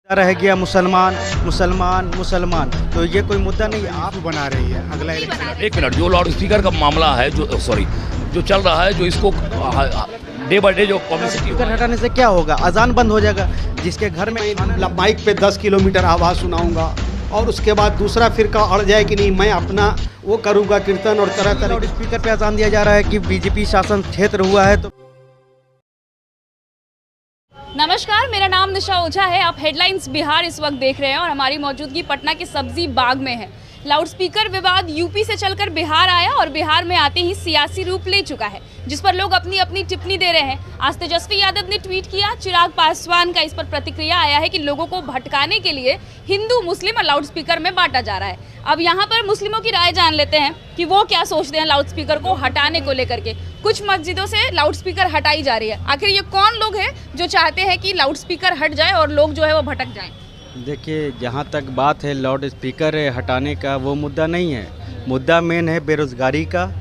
रह गया मुसलमान मुसलमान मुसलमान, तो ये कोई मुद्दा नहीं। आप बना रही है अगला इलेक्शन। एक मिनट, जो लाउड स्पीकर का मामला है, जो चल रहा है, जो इसको डे बाय डे जो पब्लिसिटी स्पीकर हटाने से क्या होगा? अजान बंद हो जाएगा। जिसके घर में माइक पे 10 किलोमीटर आवाज़ सुनाऊंगा और उसके बाद दूसरा फिरका अड़ जाए कि नहीं, मैं अपना वो करूँगा कीर्तन और तरह तरह। लाउड स्पीकर पे अजान दिया जा रहा है कि बीजेपी शासन क्षेत्र हुआ है। तो नमस्कार, मेरा नाम निशा ओझा है। आप हेडलाइंस बिहार इस वक्त देख रहे हैं और हमारी मौजूदगी पटना के सब्जी बाग में है। लाउड स्पीकर विवाद यूपी से चलकर बिहार आया और बिहार में आते ही सियासी रूप ले चुका है, जिस पर लोग अपनी अपनी टिप्पणी दे रहे हैं। आज तेजस्वी यादव ने ट्वीट किया, चिराग पासवान का इस पर प्रतिक्रिया आया है कि लोगों को भटकाने के लिए हिंदू मुस्लिम और लाउड स्पीकर में बांटा जा रहा है। अब यहाँ पर मुस्लिमों की राय जान लेते हैं कि वो क्या सोचते हैं लाउड स्पीकर को हटाने को लेकर के। कुछ मस्जिदों से लाउड स्पीकर हटाई जा रही है। आखिर ये कौन लोग हैं जो चाहते हैं कि लाउड स्पीकर हट जाए और लोग जो है वो भटक जाएं? देखिए, जहाँ तक बात है लाउड स्पीकर हटाने का, वो मुद्दा नहीं है। मुद्दा मेन है बेरोज़गारी का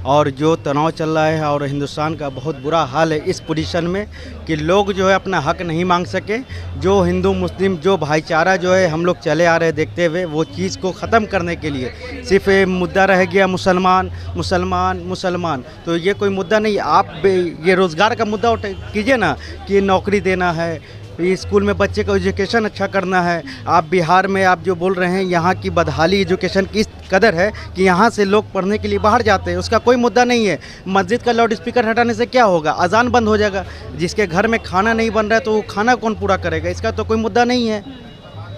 और जो तनाव चल रहा है, और हिंदुस्तान का बहुत बुरा हाल है इस पोजीशन में कि लोग जो है अपना हक नहीं मांग सके। जो हिंदू मुस्लिम जो भाईचारा जो है हम लोग चले आ रहे देखते हुए, वो चीज़ को ख़त्म करने के लिए सिर्फ मुद्दा रह गया मुसलमान मुसलमान मुसलमान, तो ये कोई मुद्दा नहीं। आप ये रोज़गार का मुद्दा कीजिए ना कि नौकरी देना है, स्कूल में बच्चे का एजुकेशन अच्छा करना है। आप बिहार में आप जो बोल रहे हैं, यहाँ की बदहाली एजुकेशन की इस कदर है कि यहाँ से लोग पढ़ने के लिए बाहर जाते हैं। उसका कोई मुद्दा नहीं है। मस्जिद का लाउड स्पीकर हटाने से क्या होगा? अजान बंद हो जाएगा। जिसके घर में खाना नहीं बन रहा है तो वो खाना कौन पूरा करेगा? इसका तो कोई मुद्दा नहीं है।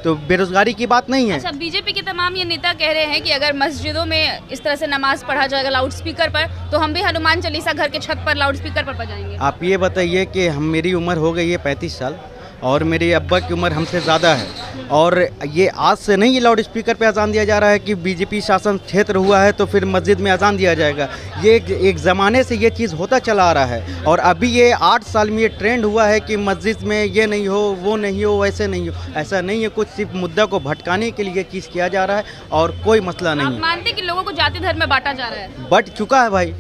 तो बेरोजगारी की बात नहीं है। अच्छा, बीजेपी के तमाम ये नेता कह रहे हैं कि अगर मस्जिदों में इस तरह से नमाज पढ़ा जाएगा लाउड स्पीकर पर, तो हम भी हनुमान चालीसा घर के छत पर लाउड स्पीकर पर बजाएंगे। आप ये बताइए कि मेरी उम्र हो गई है 35 साल और मेरे अब्बा की उम्र हमसे ज़्यादा है, और ये आज से नहीं ये लाउड स्पीकर पे अजान दिया जा रहा है कि बीजेपी शासन क्षेत्र हुआ है तो फिर मस्जिद में अजान दिया जाएगा। ये एक ज़माने से ये चीज़ होता चला आ रहा है, और अभी ये 8 साल में ये ट्रेंड हुआ है कि मस्जिद में ये नहीं हो, वो नहीं हो, वैसे नहीं हो। ऐसा नहीं है, कुछ सिर्फ मुद्दा को भटकाने के लिए चीज़ किया जा रहा है और कोई मसला नहीं है। आप मानते कि लोगों को जाति धर्म में बांटा जा रहा है? बट चुका है भाई।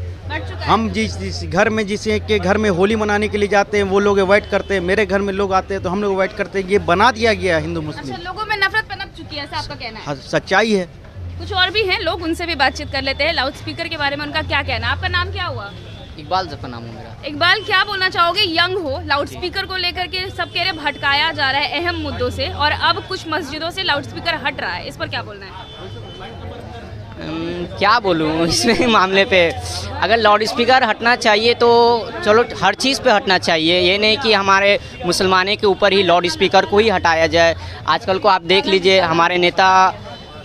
हम जिस घर में जिसे के घर में होली मनाने के लिए जाते हैं, वो लोग अवॉइड करते हैं। मेरे घर में लोग आते हैं तो हम लोग अवॉइड करते हैं। ये बना दिया गया है हिंदू मुस्लिम। अच्छा, लोगों में नफरत पनप चुकी है, ऐसा आपका कहना है? हाँ, सच्चाई है। कुछ और भी हैं लोग, उनसे भी बातचीत कर लेते हैं। लाउड स्पीकर के बारे में उनका क्या कहना है? आपका नाम क्या हुआ? इकबाल जफर नाम है मेरा। इकबाल, क्या बोलना चाहोगे? यंग हो, लाउड स्पीकर को लेकर के सब कह रहे भटकाया जा रहा है अहम मुद्दों से, और अब कुछ मस्जिदों से लाउड स्पीकर हट रहा है, इस पर क्या बोलना है? क्या बोलूँ इसमें मामले पे। अगर लाउड स्पीकर हटना चाहिए तो चलो हर चीज़ पे हटना चाहिए। ये नहीं कि हमारे मुसलमानों के ऊपर ही लाउड स्पीकर को ही हटाया जाए। आजकल को आप देख लीजिए, हमारे नेता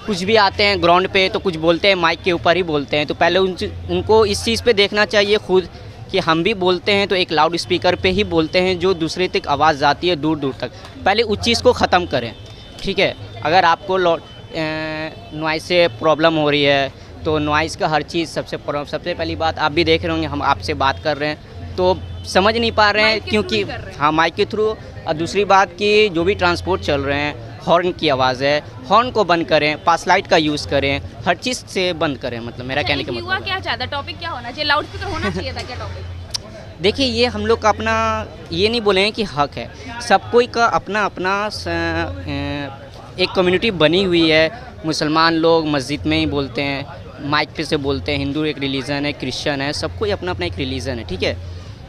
कुछ भी आते हैं ग्राउंड पे तो कुछ बोलते हैं, माइक के ऊपर ही बोलते हैं। तो पहले उनको इस चीज़ पे देखना चाहिए खुद कि हम भी बोलते हैं तो एक लाउड स्पीकर पे ही बोलते हैं जो दूसरे तक आवाज़ जाती है दूर दूर तक। पहले उस चीज़ को ख़त्म करें, ठीक है? अगर आपको नॉइस से प्रॉब्लम हो रही है तो नॉइस का हर चीज़ सबसे पहली बात, आप भी देख रहे होंगे हम आपसे बात कर रहे हैं तो समझ नहीं पा रहे हैं क्योंकि हाँ माइक के थ्रू। और दूसरी बात कि जो भी ट्रांसपोर्ट चल रहे हैं, हॉर्न की आवाज़ है, हॉर्न को बंद करें, पास लाइट का यूज़ करें, हर चीज़ से बंद करें। मतलब मेरा कहने का मतलब युवा क्या चाहता है, टॉपिक क्या होना चाहिए? लाउड स्पीकर होना चाहिए था क्या टॉपिक? देखिए, ये हम लोग का अपना ये नहीं बोले कि हक है, सब कोई का अपना अपना एक कम्युनिटी बनी हुई है। मुसलमान लोग मस्जिद में ही बोलते हैं, माइक पे से बोलते हैं। हिंदू एक रिलीजन है, क्रिश्चियन है, सबको अपना अपना एक रिलीजन है, ठीक है?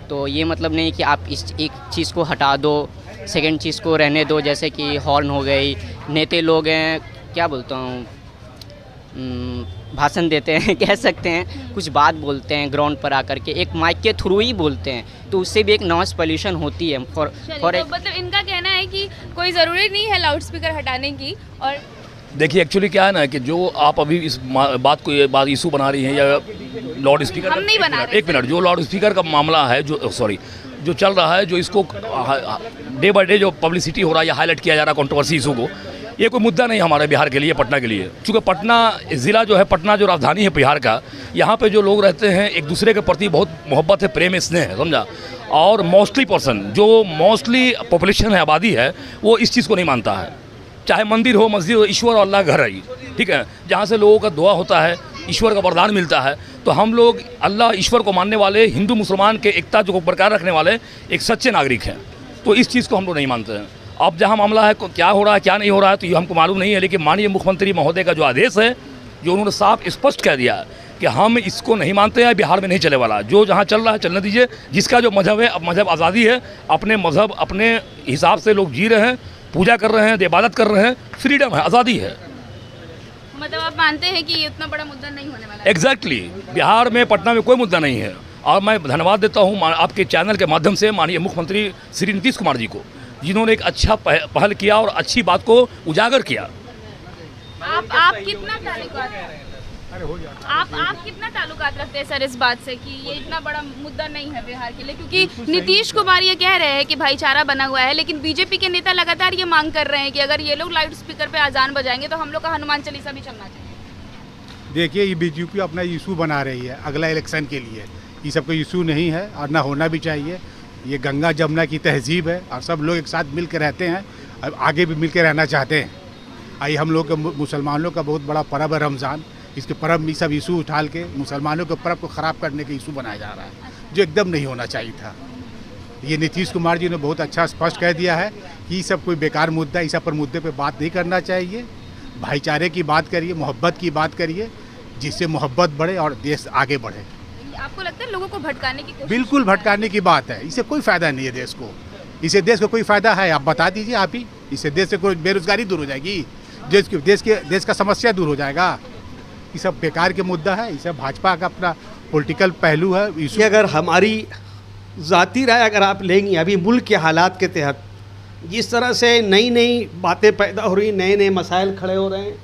तो ये मतलब नहीं कि आप इस एक चीज़ को हटा दो, सेकंड चीज़ को रहने दो। जैसे कि हॉर्न हो गई, नेता लोग हैं, क्या बोलता हूँ, भाषण देते हैं कह सकते हैं, कुछ बात बोलते हैं ग्राउंड पर आकर के, एक माइक के थ्रू ही बोलते हैं, तो उससे भी एक नॉइस पोल्यूशन होती है। फॉर मतलब इनका कहना है कि कोई ज़रूरी नहीं है लाउड स्पीकर हटाने की। और देखिए, एक्चुअली क्या है ना कि जो आप अभी इस बात को ये बात इशू बना रही हैं, या लाउड स्पीकर, हम नहीं बना रहे। एक मिनट, जो लाउड स्पीकर का मामला है, जो चल रहा है, जो इसको डे बाय डे जो पब्लिसिटी हो रहा है या हाईलाइट किया जा रहा है कंट्रोवर्सी इशू को, ये कोई मुद्दा नहीं हमारे बिहार के लिए, पटना के लिए। चूँकि पटना ज़िला जो है, पटना जो राजधानी है बिहार का, यहाँ पे जो लोग रहते हैं एक दूसरे के प्रति बहुत मोहब्बत है, प्रेम है, स्नेह है, समझा? और मोस्टली पॉपुलेशन है, आबादी है, वो इस चीज़ को नहीं मानता है। चाहे मंदिर हो, मस्जिद हो, ईश्वर और अल्लाह घर है, ठीक है? जहाँ से लोगों का दुआ होता है, ईश्वर का वरदान मिलता है। तो हम लोग अल्लाह ईश्वर को मानने वाले, हिंदू मुसलमान के एकता को बरकरार रखने वाले एक सच्चे नागरिक हैं। तो इस चीज़ को हम लोग नहीं मानते हैं। अब जहाँ मामला है क्या हो रहा है क्या नहीं हो रहा है तो ये हमको मालूम नहीं है, लेकिन माननीय मुख्यमंत्री महोदय का जो आदेश है, जो उन्होंने साफ स्पष्ट कह दिया कि हम इसको नहीं मानते हैं, बिहार में नहीं चले वाला, जो जहाँ चल रहा है चलने दीजिए। जिसका जो मजहब है, अब मजहब आज़ादी है, अपने मजहब अपने हिसाब से लोग जी रहे हैं, पूजा कर रहे हैं, इबादत कर रहे हैं, फ्रीडम है, आज़ादी है। मतलब आप मानते हैं कि ये इतना बड़ा मुद्दा नहीं होने वाला है? एग्जैक्टली बिहार में, पटना में कोई मुद्दा नहीं है। और मैं धन्यवाद देता हूँ आपके चैनल के माध्यम से माननीय मुख्यमंत्री श्री नीतीश कुमार जी को, जिन्होंने एक अच्छा पहल किया और अच्छी बात को उजागर किया। आप कितना ताल्लुकात रखते हैं सर इस बात से कि ये इतना बड़ा मुद्दा नहीं है बिहार के लिए? क्योंकि नीतीश कुमार ये कह रहे हैं कि भाईचारा बना हुआ है, लेकिन बीजेपी के नेता लगातार ये मांग कर रहे हैं कि अगर ये लोग लाउड स्पीकर पे अजान बजाएंगे तो हम लोग का हनुमान चालीसा भी चलना चाहिए। देखिए, ये बीजेपी अपना इशू बना रही है अगला इलेक्शन के लिए। ये सब कोई इशू नहीं है और ना होना भी चाहिए। ये गंगा जमुना की तहजीब है और सब लोग एक साथ मिल के रहते हैं, अब आगे भी मिल के रहना चाहते हैं। आई हम लोग के मुसलमानों का बहुत बड़ा पर्व है रमज़ान। इसके पर्व में सब इशू उठाल के मुसलमानों के पर्व को ख़राब करने का इशू बनाया जा रहा है, जो एकदम नहीं होना चाहिए था। ये नीतीश कुमार जी ने बहुत अच्छा स्पष्ट कह दिया है कि ये सब कोई बेकार मुद्दा, इस सब पर मुद्दे पे बात नहीं करना चाहिए। भाईचारे की बात करिए, मोहब्बत की बात करिए, जिससे मोहब्बत बढ़े और देश आगे बढ़े। आपको लगता है लोगों को भटकाने की कोशिश? बिल्कुल भटकाने की बात है। इससे कोई फ़ायदा नहीं है देश को। इससे देश को कोई फ़ायदा है? आप बता दीजिए आप ही। इससे देश से कोई बेरोजगारी दूर हो जाएगी, देश का समस्या दूर हो जाएगा। ये सब बेकार के मुद्दा है। ये सब भाजपा का अपना पॉलिटिकल पहलू है। ये अगर हमारी ज़ाती राय अगर आप लेंगी, अभी मुल्क के हालात के तहत जिस तरह से नई नई बातें पैदा हो रही, नए नए मसाइल खड़े हो रहे हैं,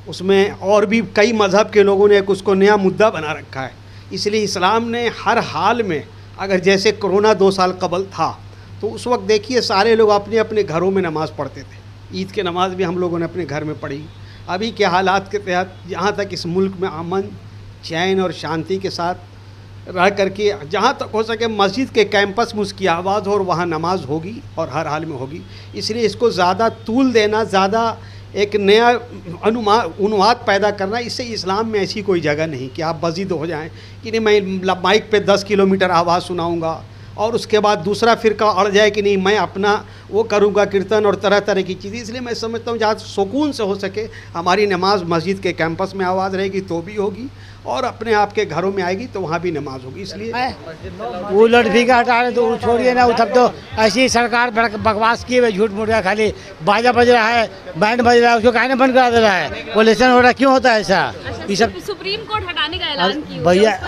उसमें और भी कई मज़हब के लोगों ने उसको नया मुद्दा बना रखा है। इसलिए इस्लाम ने हर हाल में, अगर जैसे कोरोना 2 साल कबल था तो उस वक्त देखिए सारे लोग अपने अपने घरों में नमाज़ पढ़ते थे। ईद की नमाज़ भी हम लोगों ने अपने घर में पढ़ी। अभी के हालात के तहत जहाँ तक इस मुल्क में अमन, चैन और शांति के साथ रह करके जहाँ तक हो सके मस्जिद के कैंपस में उसकी आवाज़ हो और वहाँ नमाज होगी और हर हाल में होगी। इसलिए इसको ज़्यादा तूल देना, ज़्यादा एक नया अनुवाद पैदा करना, इससे इस्लाम में ऐसी कोई जगह नहीं कि आप बज़िद हो जाएं कि नहीं मैं माइक पे 10 किलोमीटर आवाज़ सुनाऊंगा और उसके बाद दूसरा फ़िरका अड़ जाए कि नहीं मैं अपना वो करूँगा कीर्तन और तरह तरह की चीज़ें। इसलिए मैं समझता हूँ जहाँ सुकून से हो सके हमारी नमाज मस्जिद के कैंपस में आवाज़ रहेगी तो भी होगी और अपने आप के घरों में आएगी तो वहाँ भी नमाज होगी। इसलिए वो लड़फीका हटा रहे तो छोड़िए ना, वो सब तो ऐसी सरकार बकवास किए हुए झूठ मूठ का, खाली बाजा बज रहा है, बैंड बज रहा है, उसको कहने बंद करा दे रहा है। वो इलेक्शन हो रहा है, क्यों होता है ऐसा? ये सब सुप्रीम कोर्ट हटाने का ऐलान किया भैया,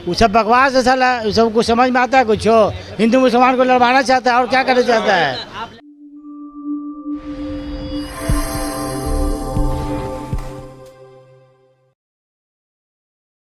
वो सब बकवास है साला। सब कुछ समझ में आता है? कुछ हो हिंदू मुसलमान को लड़वाना चाहता है और क्या करना चाहता है?